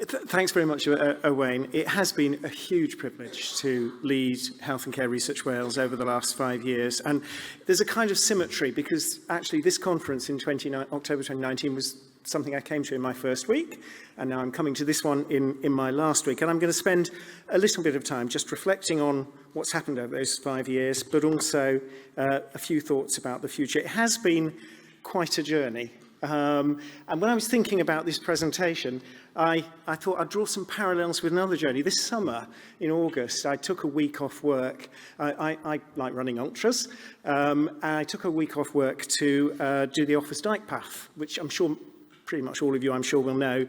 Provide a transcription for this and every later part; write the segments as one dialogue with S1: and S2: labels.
S1: Thanks very much, Owain. It has been a huge privilege to lead Health and Care Research Wales over the last 5 years. And there's a kind of symmetry because actually this conference in October 2019 was something I came to in my first week. And now I'm coming to this one in my last week. And I'm going to spend a little bit of time just reflecting on what's happened over those 5 years, but also a few thoughts about the future. It has been quite a journey. And when I was thinking about this presentation, I thought I'd draw some parallels with another journey. This summer, in August, I took a week off work. I like running ultras. I took a week off work to do the Offers Dyke Path, which I'm sure pretty much all of you, I'm sure, will know,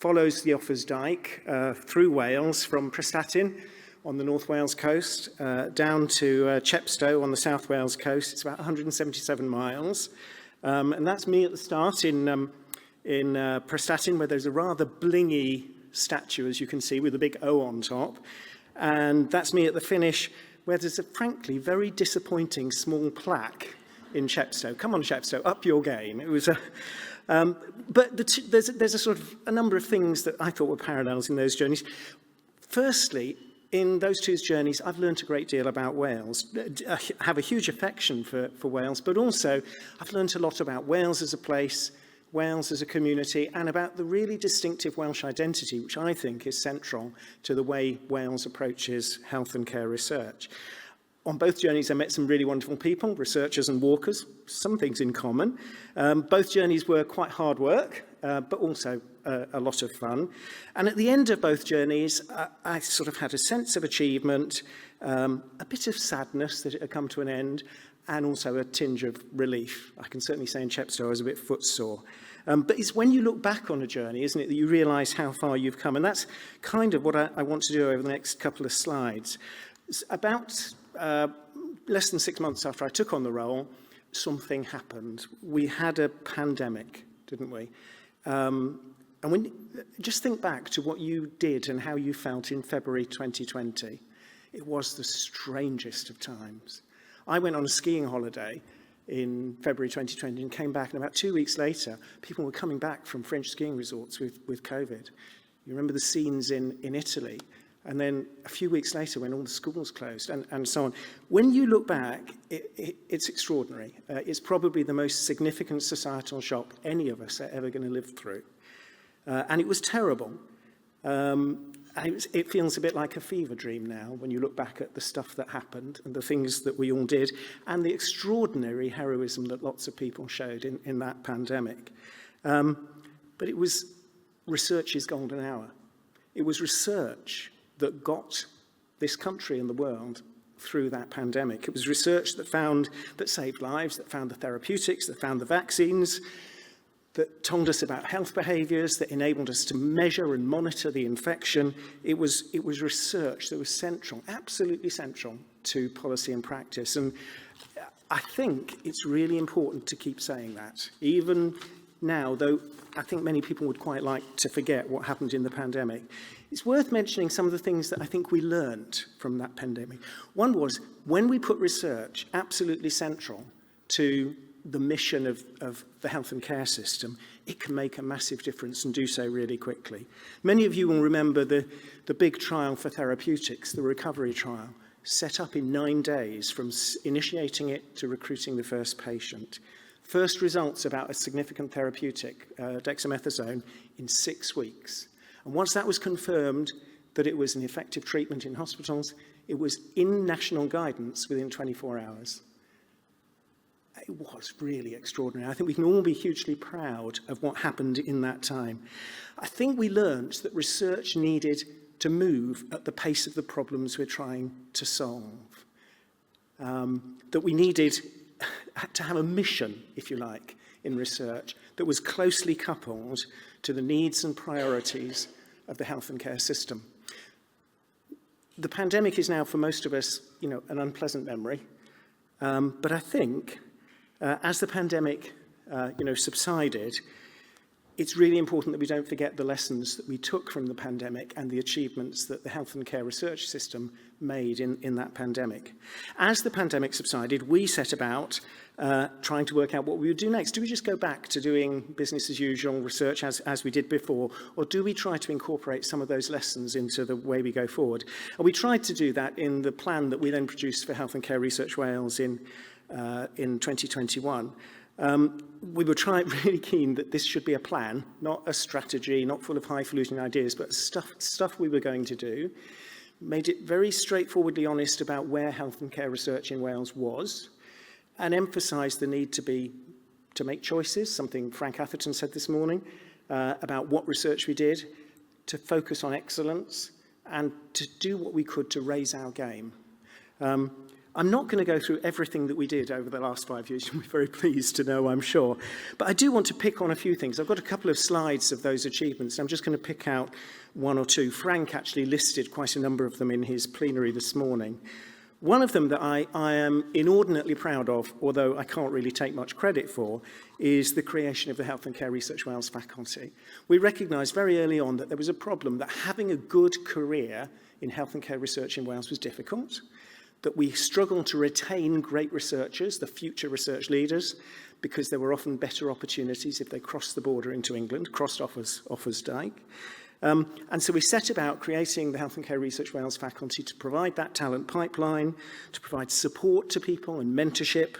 S1: follows the Offers Dyke through Wales from Prestatyn on the North Wales coast, down to Chepstow on the South Wales coast. It's about 177 miles. And that's me at the start in Prestatyn, where there's a rather blingy statue, as you can see, with a big O on top. And that's me at the finish, where there's a, frankly, very disappointing small plaque in Chepstow. Come on, Chepstow, up your game. It was but there's a sort of a number of things that I thought were parallels in those journeys. Firstly, in those two journeys, I've learned a great deal about Wales. I have a huge affection for Wales, but also I've learned a lot about Wales as a place, Wales as a community, and about the really distinctive Welsh identity, which I think is central to the way Wales approaches health and care research. On both journeys, I met some really wonderful people, researchers and walkers, some things in common. Both journeys were quite hard work, but also a lot of fun. And at the end of both journeys, I sort of had a sense of achievement, a bit of sadness that it had come to an end, and also a tinge of relief. I can certainly say in Chepstow I was a bit footsore. But it's when you look back on a journey, isn't it, that you realise how far you've come. And that's kind of what I want to do over the next couple of slides. It's about less than 6 months after I took on the role, something happened. We had a pandemic, didn't we? And when just think back to what you did and how you felt in February 2020. It was the strangest of times. I went on a skiing holiday in February 2020 and came back, and about 2 weeks later, people were coming back from French skiing resorts with COVID. You remember the scenes in Italy? And then a few weeks later, when all the schools closed and so on. When you look back, it's extraordinary. It's probably the most significant societal shock any of us are ever going to live through. And it was terrible. It feels a bit like a fever dream now when you look back at the stuff that happened and the things that we all did and the extraordinary heroism that lots of people showed in that pandemic. But it was research's golden hour. It was research that got this country and the world through that pandemic. It was research that saved lives, that found the therapeutics, that found the vaccines, that told us about health behaviours, that enabled us to measure and monitor the infection. It was research that was central, absolutely central to policy and practice. And I think it's really important to keep saying that, even now, though I think many people would quite like to forget what happened in the pandemic. It's worth mentioning some of the things that I think we learned from that pandemic. One was, when we put research absolutely central to the mission of the health and care system, it can make a massive difference and do so really quickly. Many of you will remember the big trial for therapeutics, the recovery trial, set up in 9 days from initiating it to recruiting the first patient. First results about a significant therapeutic, dexamethasone, in 6 weeks. And once that was confirmed that it was an effective treatment in hospitals, it was in national guidance within 24 hours. It was really extraordinary. I think we can all be hugely proud of what happened in that time. I think we learned that research needed to move at the pace of the problems we're trying to solve. That we needed to have a mission, if you like, in research that was closely coupled to the needs and priorities of the health and care system. The pandemic is now, for most of us, an unpleasant memory. But I think as the pandemic, subsided, it's really important that we don't forget the lessons that we took from the pandemic and the achievements that the health and care research system made in that pandemic. As the pandemic subsided, we set about trying to work out what we would do next. Do we just go back to doing business as usual research as we did before, or do we try to incorporate some of those lessons into the way we go forward? And we tried to do that in the plan that we then produced for Health and Care Research Wales in 2021. We were really keen that this should be a plan, not a strategy, not full of highfalutin ideas, but stuff we were going to do. Made it very straightforwardly honest about where health and care research in Wales was, and emphasised the need to make choices, something Frank Atherton said this morning, about what research we did, to focus on excellence, and to do what we could to raise our game. I'm not going to go through everything that we did over the last 5 years. You'll be very pleased to know, I'm sure. But I do want to pick on a few things. I've got a couple of slides of those achievements. I'm just going to pick out one or two. Frank actually listed quite a number of them in his plenary this morning. One of them that I am inordinately proud of, although I can't really take much credit for, is the creation of the Health and Care Research Wales faculty. We recognised very early on that there was a problem, that having a good career in health and care research in Wales was difficult, that we struggled to retain great researchers, the future research leaders, because there were often better opportunities if they crossed the border into England, crossed Offers Dyke. And so we set about creating the Health and Care Research Wales faculty to provide that talent pipeline, to provide support to people and mentorship,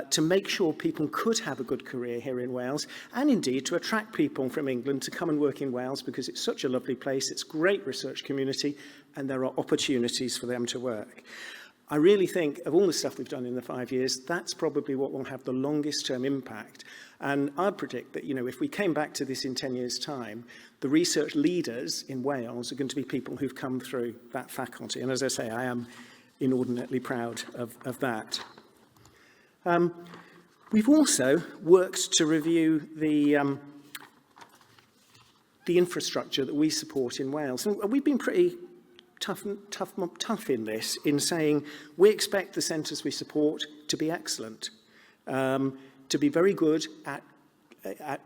S1: to make sure people could have a good career here in Wales, and indeed to attract people from England to come and work in Wales because it's such a lovely place, it's a great research community, and there are opportunities for them to work. I really think of all the stuff we've done in the 5 years, that's probably what will have the longest term impact. And I'd predict that, if we came back to this in 10 years' time, the research leaders in Wales are going to be people who've come through that faculty. And as I say, I am inordinately proud of that. We've also worked to review the infrastructure that we support in Wales. And we've been pretty tough in this, in saying we expect the centres we support to be excellent, to be very good at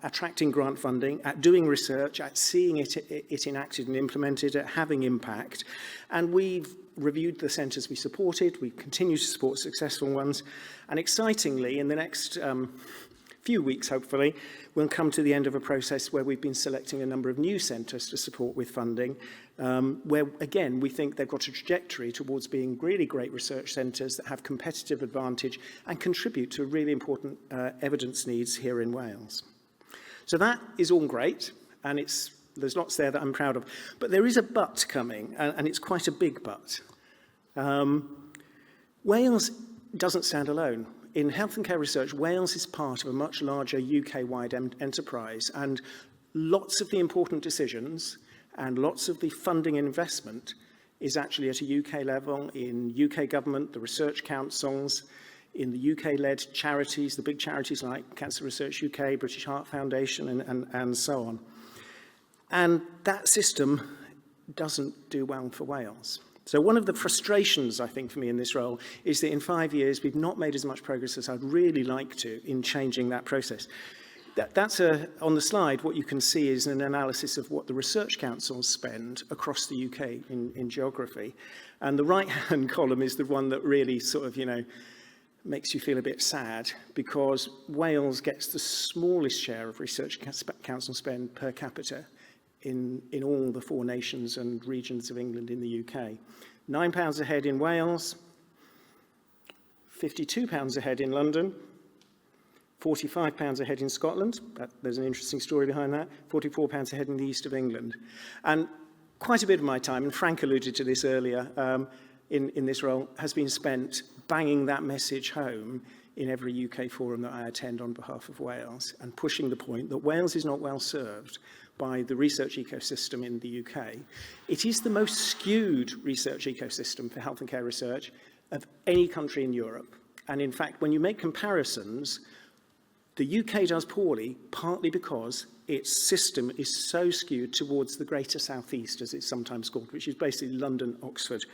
S1: attracting grant funding, at doing research, at seeing it enacted and implemented, at having impact. And we've reviewed the centres we supported. We continue to support successful ones. And excitingly, in the next few weeks, hopefully, we'll come to the end of a process where we've been selecting a number of new centres to support with funding, where, again, we think they've got a trajectory towards being really great research centres that have competitive advantage and contribute to really important evidence needs here in Wales. So that is all great, and there's lots there that I'm proud of. But there is a but coming, and it's quite a big but. Wales doesn't stand alone. In health and care research, Wales is part of a much larger UK-wide enterprise, and lots of the important decisions and lots of the funding and investment is actually at a UK level, in UK government, the research councils, in the UK-led charities, the big charities like Cancer Research UK, British Heart Foundation, and so on. And that system doesn't do well for Wales. So one of the frustrations, I think, for me in this role is that in 5 years, we've not made as much progress as I'd really like to in changing that process. On the slide, what you can see is an analysis of what the research councils spend across the UK in geography. And the right-hand column is the one that really sort of, makes you feel a bit sad, because Wales gets the smallest share of research council spend per capita in all the 4 nations and regions of England in the UK. £9 a head in Wales, £52 a head in London, £45 a head in Scotland. There's an interesting story behind that. £44 a head in the east of England. And quite a bit of my time, and Frank alluded to this earlier, in this role, has been spent banging that message home in every UK forum that I attend on behalf of Wales, and pushing the point that Wales is not well served by the research ecosystem in the UK. It is the most skewed research ecosystem for health and care research of any country in Europe. And in fact, when you make comparisons, the UK does poorly, partly because its system is so skewed towards the Greater South East, as it's sometimes called, which is basically London, Oxford,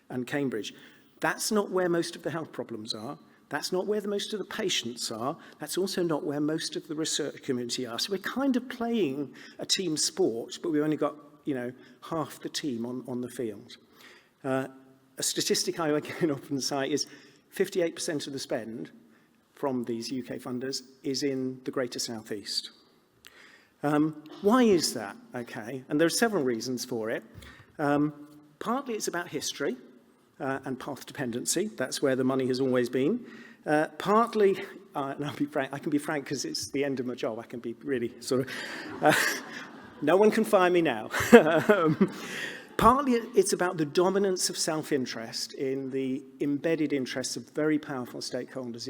S1: and Cambridge. That's not where most of the health problems are. That's not where most of the patients are. That's also not where most of the research community are. So we're kind of playing a team sport, but we've only got, half the team on the field. A statistic I again often cite is 58% of the spend from these UK funders is in the Greater South East. Why is that? Okay, and there are several reasons for it. Partly it's about history and path dependency. That's where the money has always been. Partly, and I'll be frank, I can be frank because it's the end of my job. I can be really sort of, no one can fire me now. Partly it's about the dominance of self-interest in the embedded interests of very powerful stakeholders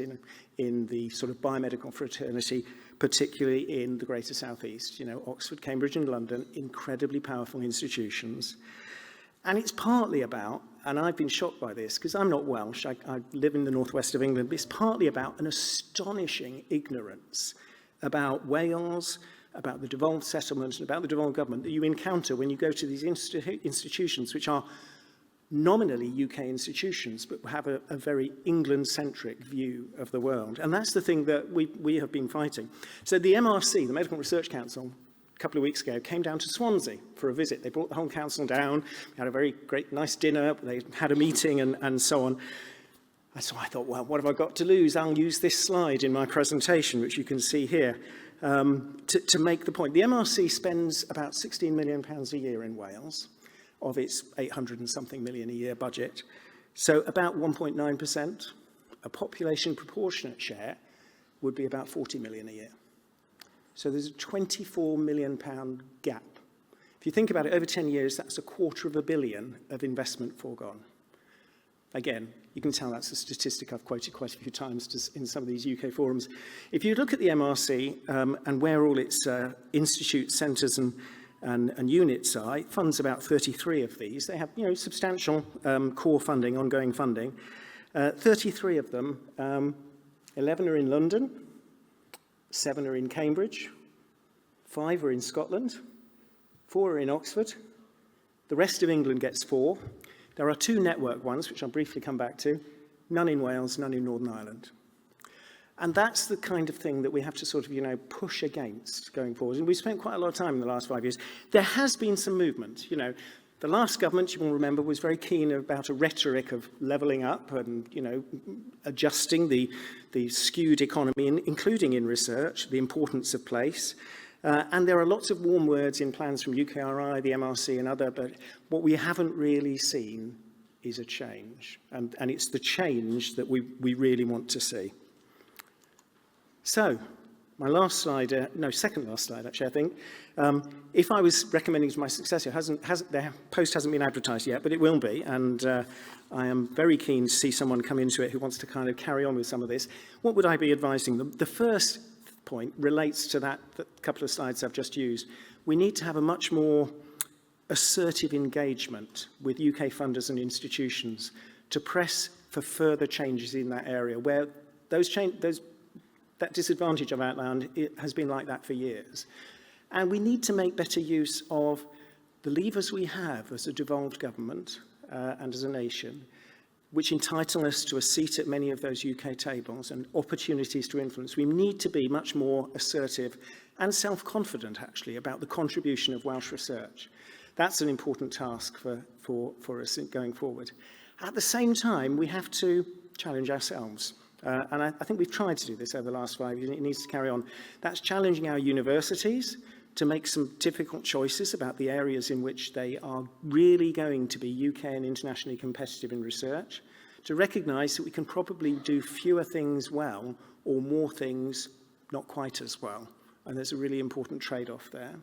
S1: in the sort of biomedical fraternity, particularly in the Greater South East. Oxford, Cambridge and London, incredibly powerful institutions. And it's partly about, and I've been shocked by this because I'm not Welsh, I live in the northwest of England, but it's partly about an astonishing ignorance about Wales, about the devolved settlement and about the devolved government that you encounter when you go to these institutions, which are nominally UK institutions, but have a very England-centric view of the world. And that's the thing that we have been fighting. So the MRC, the Medical Research Council, a couple of weeks ago, came down to Swansea for a visit. They brought the whole council down, had a very great, nice dinner, they had a meeting and so on. And so I thought, well, what have I got to lose? I'll use this slide in my presentation, which you can see here, to make the point. The MRC spends about £16 million a year in Wales of its 800 and something million a year budget. So about 1.9%. A population proportionate share would be about 40 million a year. So there's a £24 million gap. If you think about it, over 10 years, that's $250 million of investment foregone. Again, you can tell that's a statistic I've quoted quite a few times in some of these UK forums. If you look at the MRC and where all its institutes, centres and units are, it funds about 33 of these. They have substantial core funding, ongoing funding. 33 of them, 11 are in London, 7 are in Cambridge, 5 are in Scotland, 4 are in Oxford. The rest of England gets 4. There are 2 network ones, which I'll briefly come back to, none in Wales, none in Northern Ireland. And that's the kind of thing that we have to sort of, push against going forward. And we've spent quite a lot of time in the last 5 years. There has been some movement. The last government, you will remember, was very keen about a rhetoric of levelling up and, adjusting the skewed economy, including in research, the importance of place. And there are lots of warm words in plans from UKRI, the MRC and other, but what we haven't really seen is a change. And it's the change that we really want to see. So, my last slide, second last slide actually, I think. If I was recommending to my successor, their post hasn't been advertised yet, but it will be, and I am very keen to see someone come into it who wants to kind of carry on with some of this. What would I be advising them? The first point relates to that couple of slides I've just used. We need to have a much more assertive engagement with UK funders and institutions to press for further changes in that area where that disadvantage I've outlined, it has been like that for years. And we need to make better use of the levers we have as a devolved government and as a nation, which entitle us to a seat at many of those UK tables and opportunities to influence. We need to be much more assertive and self-confident, actually, about the contribution of Welsh research. That's an important task for us going forward. At the same time, we have to challenge ourselves. And I think we've tried to do this over the last 5 years, and it needs to carry on. That's challenging our universities to make some difficult choices about the areas in which they are really going to be UK and internationally competitive in research, to recognise that we can probably do fewer things well or more things not quite as well. And there's a really important trade-off there.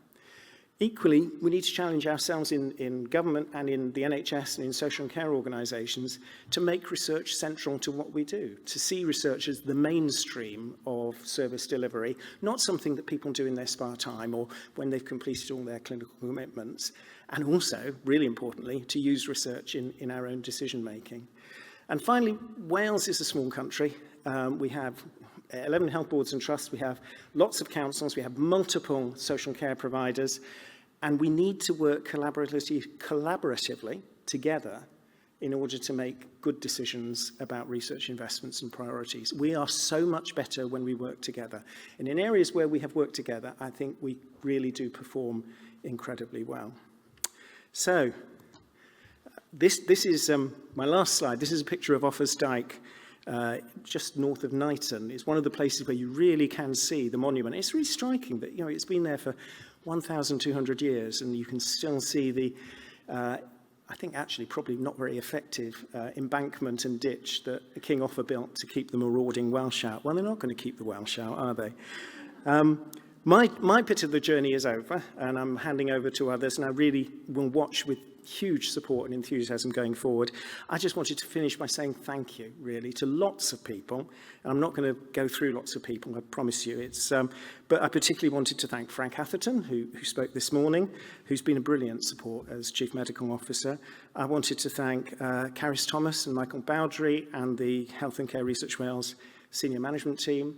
S1: Equally, we need to challenge ourselves in government and in the NHS and in social and care organisations to make research central to what we do, to see research as the mainstream of service delivery, not something that people do in their spare time or when they've completed all their clinical commitments, and also, really importantly, to use research in our own decision-making. And finally, Wales is a small country. We have 11 health boards and trusts, we have lots of councils, we have multiple social care providers, and we need to work collaboratively together in order to make good decisions about research investments and priorities. We are so much better when we work together. And in areas where we have worked together, I think we really do perform incredibly well. So, this is my last slide. This is a picture of Offa's Dyke, just north of Knighton. It's one of the places where you really can see the monument. It's really striking that, you know, it's been there for 1,200 years, and you can still see the I think actually probably not very effective embankment and ditch that King Offa built to keep the marauding Welsh out. Well, they're not going to keep the Welsh out, are they? My bit of the journey is over, and I'm handing over to others, and I really will watch with huge support and enthusiasm going forward. I just wanted to finish by saying thank you, really, to lots of people. And I'm not going to go through lots of people, I promise you. But I particularly wanted to thank Frank Atherton, who spoke this morning, who's been a brilliant support as Chief Medical Officer. I wanted to thank Caris Thomas and Michael Bowdry and the Health and Care Research Wales senior management team,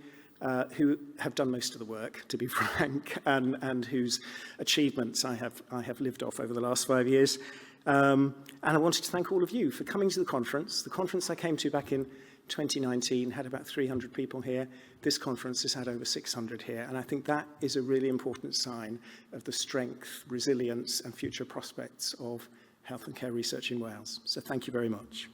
S1: who have done most of the work, to be frank, and whose achievements I have lived off over the last 5 years. And I wanted to thank all of you for coming to the conference. The conference I came to back in 2019 had about 300 people here. This conference has had over 600 here, and I think that is a really important sign of the strength, resilience, and future prospects of health and care research in Wales. So thank you very much.